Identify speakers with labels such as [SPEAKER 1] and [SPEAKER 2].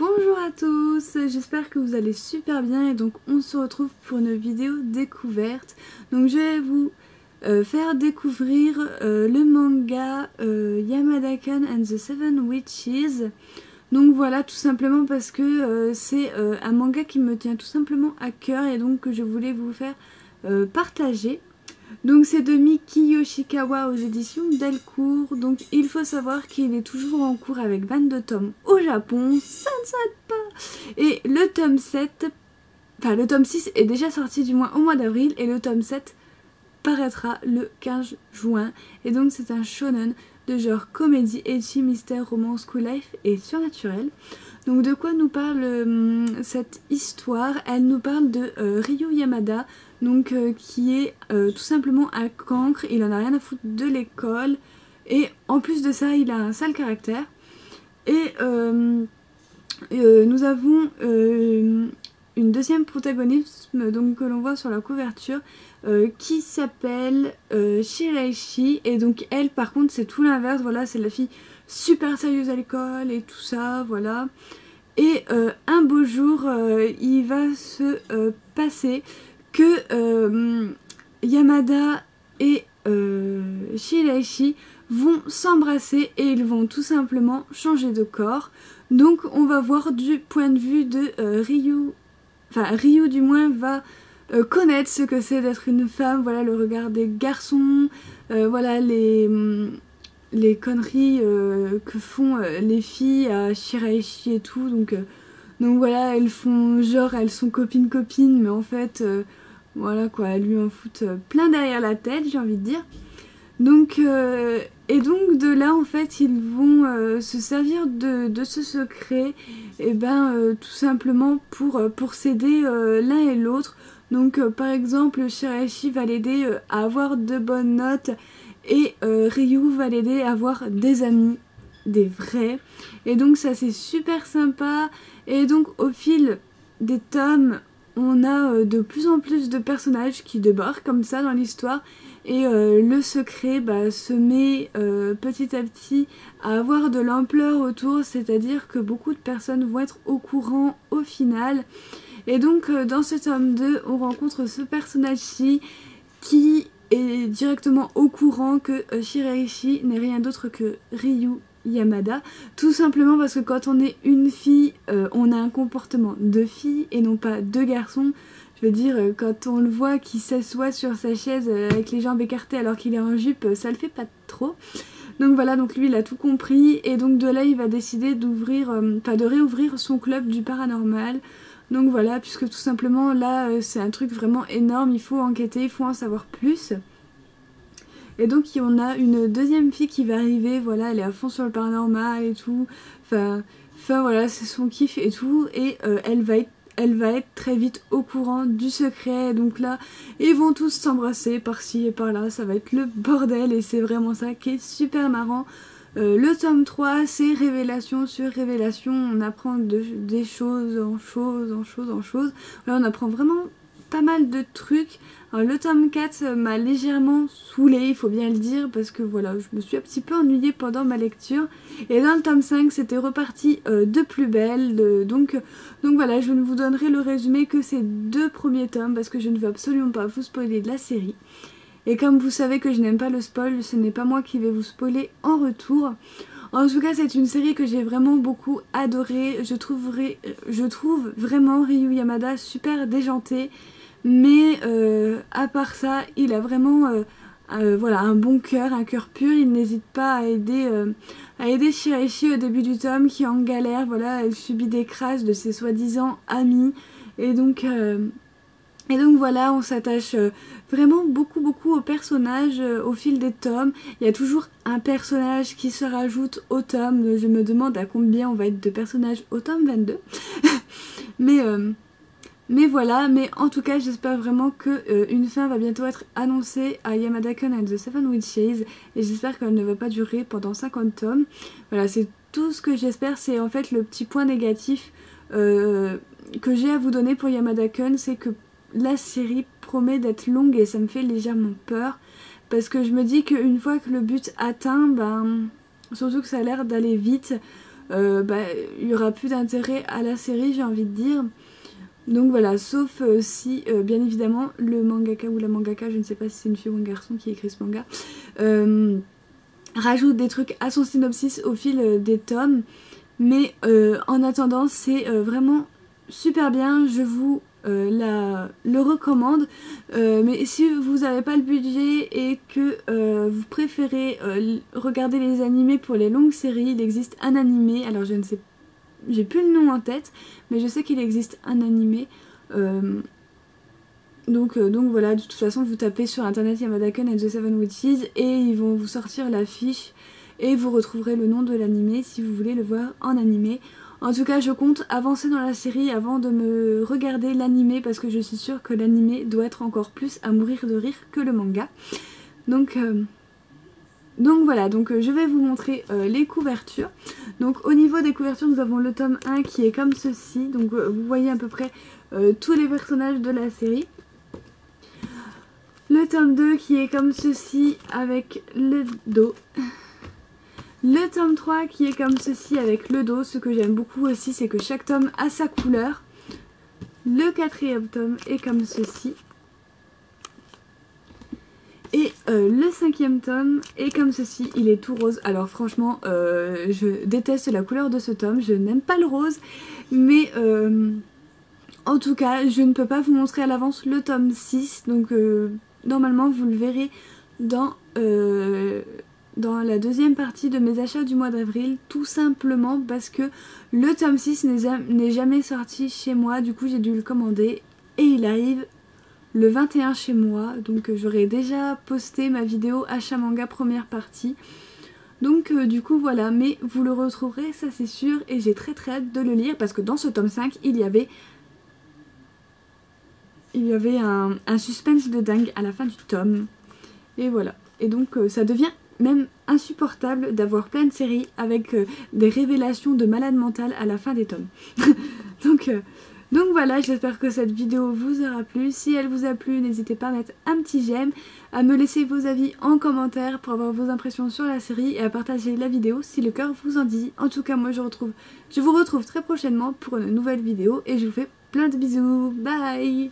[SPEAKER 1] Bonjour à tous, j'espère que vous allez super bien et donc on se retrouve pour une vidéo découverte. Donc je vais vous faire découvrir le manga Yamada-kun and the Seven Witches. Donc voilà, tout simplement parce que c'est un manga qui me tient tout simplement à cœur et donc que je voulais vous faire partager. Donc c'est de Miki Yoshikawa aux éditions Delcourt. Donc il faut savoir qu'il est toujours en cours avec 22 tomes au Japon, ça ne s'arrête pas. Et le tome 7, enfin le tome 6 est déjà sorti du moins au mois d'avril et le tome 7 paraîtra le 15 juin. Et donc c'est un shonen de genre comédie, ecchi, mystère, romance, school life et surnaturel. Donc de quoi nous parle cette histoire? Elle nous parle de Ryu Yamada, donc qui est tout simplement un cancre, il en a rien à foutre de l'école et en plus de ça il a un sale caractère. Et nous avons une deuxième protagoniste donc, que l'on voit sur la couverture qui s'appelle Shiraishi, et donc elle par contre c'est tout l'inverse, voilà, c'est la fille super sérieuse à l'école et tout ça, voilà. Et un beau jour il va se passer que Yamada et Shiraishi vont s'embrasser et ils vont tout simplement changer de corps. Donc on va voir du point de vue de Ryu, enfin Ryu du moins va connaître ce que c'est d'être une femme, voilà le regard des garçons, voilà les conneries que font les filles à Shiraishi et tout, donc voilà, elles font genre elles sont copines mais en fait voilà quoi, elles lui en foutent plein derrière la tête, j'ai envie de dire. Donc et donc de là en fait ils vont se servir de ce secret, et tout simplement pour s'aider l'un et l'autre. Donc par exemple Shiraishi va l'aider à avoir de bonnes notes et Ryu va l'aider à avoir des amis, des vrais. Et donc ça c'est super sympa. Et donc au fil des tomes on a de plus en plus de personnages qui débarquent comme ça dans l'histoire. Et le secret se met petit à petit à avoir de l'ampleur autour, c'est-à-dire que beaucoup de personnes vont être au courant au final. Et donc dans ce tome 2 on rencontre ce personnage-ci qui est directement au courant que Shiraishi n'est rien d'autre que Ryu Yamada, tout simplement parce que quand on est une fille, on a un comportement de fille et non pas de garçon. Je veux dire, quand on le voit qui s'assoit sur sa chaise avec les jambes écartées alors qu'il est en jupe, ça le fait pas trop. Donc voilà, donc lui il a tout compris et donc de là il va décider d'ouvrir, de réouvrir son club du paranormal. Donc voilà, puisque tout simplement là c'est un truc vraiment énorme, il faut enquêter, il faut en savoir plus. Et donc on a une deuxième fille qui va arriver, voilà, elle est à fond sur le paranormal et tout. Enfin voilà, c'est son kiff et tout. Et elle va être très vite au courant du secret. Donc là, ils vont tous s'embrasser par-ci et par-là. Ça va être le bordel et c'est vraiment ça qui est super marrant. Le tome 3, c'est révélation sur révélation. On apprend des choses en choses en choses en choses. Là, on apprend vraiment pas mal de trucs. Alors, le tome 4 m'a légèrement saoulée, il faut bien le dire, parce que voilà, je me suis un petit peu ennuyée pendant ma lecture. Et dans le tome 5, c'était reparti de plus belle. Donc voilà, je ne vous donnerai le résumé que ces deux premiers tomes, parce que je ne veux absolument pas vous spoiler de la série. Et comme vous savez que je n'aime pas le spoil, ce n'est pas moi qui vais vous spoiler en retour. En tout cas, c'est une série que j'ai vraiment beaucoup adorée. Je trouve vraiment Ryu Yamada super déjanté. Mais à part ça, il a vraiment voilà, un bon cœur, un cœur pur. Il n'hésite pas à aider Shiraishi au début du tome qui est en galère. Voilà, elle subit des crasses de ses soi-disant amis. Et donc voilà, on s'attache vraiment beaucoup aux personnages au fil des tomes. Il y a toujours un personnage qui se rajoute au tome. Je me demande à combien on va être de personnages au tome 22. Mais voilà, mais en tout cas j'espère vraiment que une fin va bientôt être annoncée à Yamada-kun and the Seven Witches. Et j'espère qu'elle ne va pas durer pendant 50 tomes. Voilà, c'est tout ce que j'espère. C'est en fait le petit point négatif que j'ai à vous donner pour Yamada-kun. C'est que la série promet d'être longue et ça me fait légèrement peur. Parce que je me dis qu'une fois que le but atteint, surtout que ça a l'air d'aller vite. il n'y aura plus d'intérêt à la série, j'ai envie de dire. Donc voilà, sauf si bien évidemment le mangaka ou la mangaka, je ne sais pas si c'est une fille ou un garçon qui écrit ce manga, rajoute des trucs à son synopsis au fil des tomes. Mais en attendant, c'est vraiment super bien, je vous le recommande. Mais si vous n'avez pas le budget et que vous préférez regarder les animés pour les longues séries, il existe un animé, alors je ne sais pas, j'ai plus le nom en tête, mais je sais qu'il existe un animé. Donc voilà, de toute façon vous tapez sur internet Yamada-kun and the Seven Witches et ils vont vous sortir l'affiche et vous retrouverez le nom de l'animé si vous voulez le voir en animé. En tout cas je compte avancer dans la série avant de me regarder l'animé parce que je suis sûre que l'animé doit être encore plus à mourir de rire que le manga. Donc voilà, je vais vous montrer les couvertures. Donc au niveau des couvertures, nous avons le tome 1 qui est comme ceci. Donc vous voyez à peu près tous les personnages de la série. Le tome 2 qui est comme ceci avec le dos. Le tome 3 qui est comme ceci avec le dos. Ce que j'aime beaucoup aussi, c'est que chaque tome a sa couleur. Le 4e tome est comme ceci. Et le 5e tome est comme ceci, il est tout rose. Alors franchement, je déteste la couleur de ce tome, je n'aime pas le rose. Mais en tout cas, je ne peux pas vous montrer à l'avance le tome 6. Donc normalement, vous le verrez dans la deuxième partie de mes achats du mois d'avril. Tout simplement parce que le tome 6 n'est jamais sorti chez moi. Du coup, j'ai dû le commander et il arrive le 21 chez moi, donc j'aurais déjà posté ma vidéo achat manga première partie. Donc du coup voilà, mais vous le retrouverez, ça c'est sûr, et j'ai très hâte de le lire parce que dans ce tome 5 il y avait un suspense de dingue à la fin du tome. Et voilà, et donc ça devient même insupportable d'avoir plein de séries avec des révélations de malade mental à la fin des tomes. Donc voilà, j'espère que cette vidéo vous aura plu. Si elle vous a plu, n'hésitez pas à mettre un petit j'aime, à me laisser vos avis en commentaire pour avoir vos impressions sur la série et à partager la vidéo si le cœur vous en dit. En tout cas, moi je vous retrouve très prochainement pour une nouvelle vidéo et je vous fais plein de bisous. Bye!